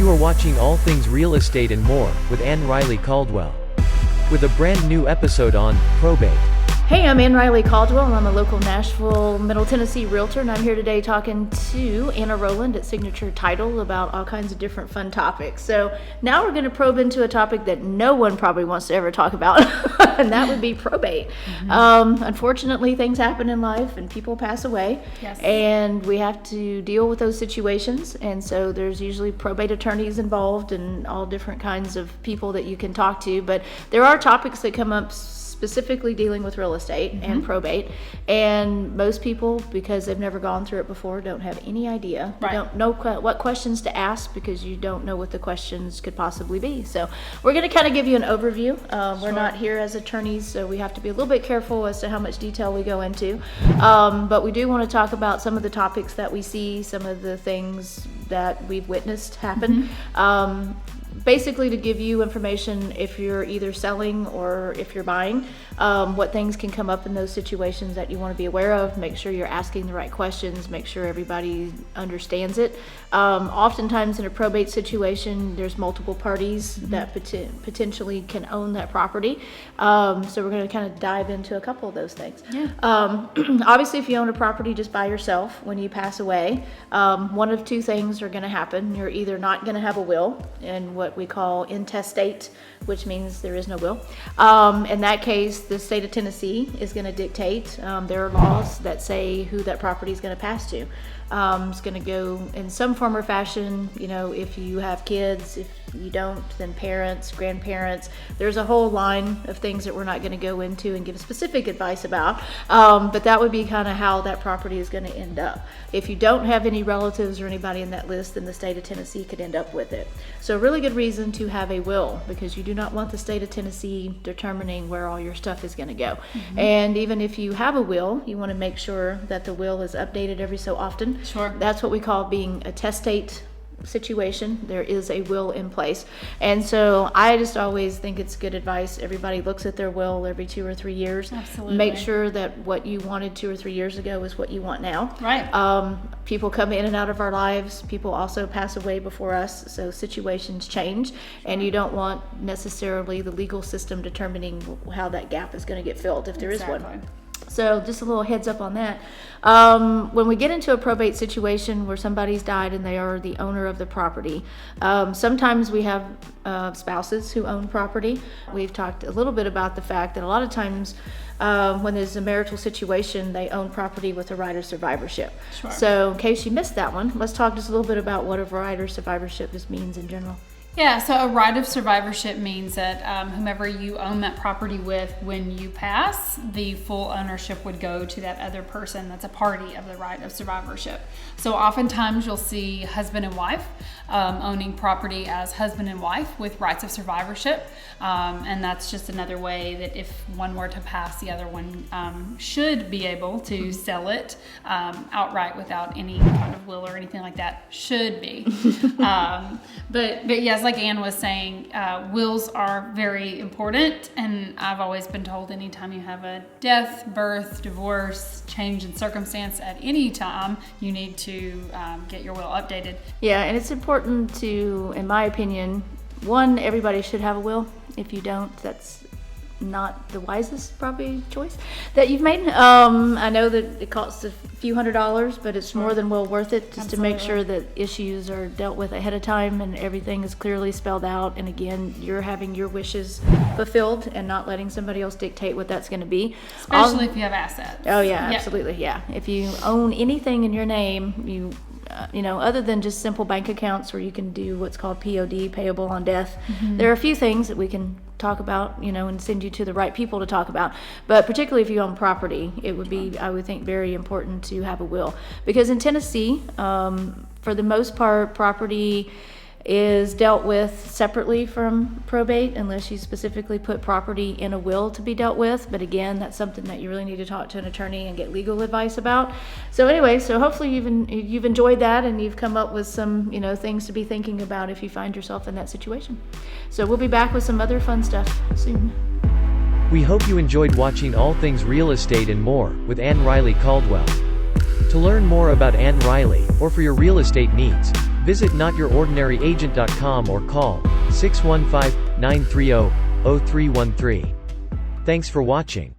You are watching All Things Real Estate and More with Ann-Riley Caldwell, with a brand new episode on probate. Hey, I'm Ann-Riley Caldwell, and I'm a local Nashville, Middle Tennessee Realtor, and I'm here today talking to Rowland at Signature Title about all kinds of different fun topics. So now we're going to probe into a topic that no one probably wants to ever talk about, and that would be probate. Unfortunately, things happen in life, and people pass away, and we have to deal with those situations, and so there's usually probate attorneys involved and all different kinds of people that you can talk to, but there are topics that come up specifically dealing with real estate and probate, and most people, because they've never gone through it before, don't have any idea. They don't know what questions to ask because you don't know what the questions could possibly be. So we're going to kind of give you an overview. We're not here as attorneys, so we have to be a little bit careful as to how much detail we go into, but we do want to talk about some of the topics that we see, some of the things that we've witnessed happen. Basically to give you information if you're either selling or if you're buying, what things can come up in those situations that you want to be aware of. Make sure you're asking the right questions, make sure everybody understands it. Oftentimes in a probate situation, there's multiple parties that potentially can own that property. So we're going to kind of dive into a couple of those things. Obviously, if you own a property just by yourself, when you pass away, one of two things are going to happen. You're either not going to have a will, and what we call intestate, which means there is no will. In that case, the state of Tennessee is going to dictate. There are laws that say who that property is going to pass to. It's going to go in some form or fashion, you know, if you have kids. If you don't, then parents, grandparents. There's a whole line of things that we're not going to go into and give specific advice about, but that would be kind of how that property is going to end up. If you don't have any relatives or anybody in that list, then the state of Tennessee could end up with it. So a really good reason to have a will, because you do not want the state of Tennessee determining where all your stuff is going to go. And even if you have a will, you want to make sure that the will is updated every so often. That's what we call being a testate situation. There is a will in place, and so I just always think it's good advice. Everybody looks at their will every 2 or 3 years. Make sure that what you wanted 2 or 3 years ago is what you want now. People come in and out of our lives. People also pass away before us, so situations change, and you don't want necessarily the legal system determining how that gap is going to get filled if there is one. So just a little heads up on that. When we get into a probate situation where somebody's died and they are the owner of the property, sometimes we have spouses who own property. We've talked a little bit about the fact that a lot of times when there's a marital situation, they own property with a right of survivorship. So in case you missed that one, let's talk just a little bit about what a right of survivorship just means in general. Yeah, so a right of survivorship means that whomever you own that property with, when you pass, the full ownership would go to that other person that's a party of the right of survivorship. So oftentimes you'll see husband and wife owning property as husband and wife with rights of survivorship. And that's just another way that if one were to pass, the other one should be able to sell it outright without any kind of will or anything like that. Should be. But yes, like Ann was saying, wills are very important, and I've always been told anytime you have a death, birth, divorce, change in circumstance at any time, you need to get your will updated. Yeah, and it's important to, in my opinion, one, everybody should have a will. If you don't, that's not the wisest probably choice that you've made. I know that it costs a few $100s, but it's more than well worth it just to make sure that issues are dealt with ahead of time and everything is clearly spelled out, and again, you're having your wishes fulfilled and not letting somebody else dictate what that's going to be, especially if you have assets. Absolutely. If you own anything in your name, you know, other than just simple bank accounts where you can do what's called POD, payable on death, there are a few things that we can talk about, you know, and send you to the right people to talk about. But particularly if you own property, it would be, I would think, very important to have a will, because in Tennessee, for the most part, property is dealt with separately from probate unless you specifically put property in a will to be dealt with. But again, that's something that you really need to talk to an attorney and get legal advice about. So anyway, so hopefully you've enjoyed that and you've come up with some, you know, things to be thinking about if you find yourself in that situation. So we'll be back with some other fun stuff soon. We hope you enjoyed watching All Things Real Estate and More with Ann-Riley Caldwell. To learn more about Ann-Riley, or for your real estate needs, Visit notyourordinaryagent.com or call 615-930-0313. Thanks for watching.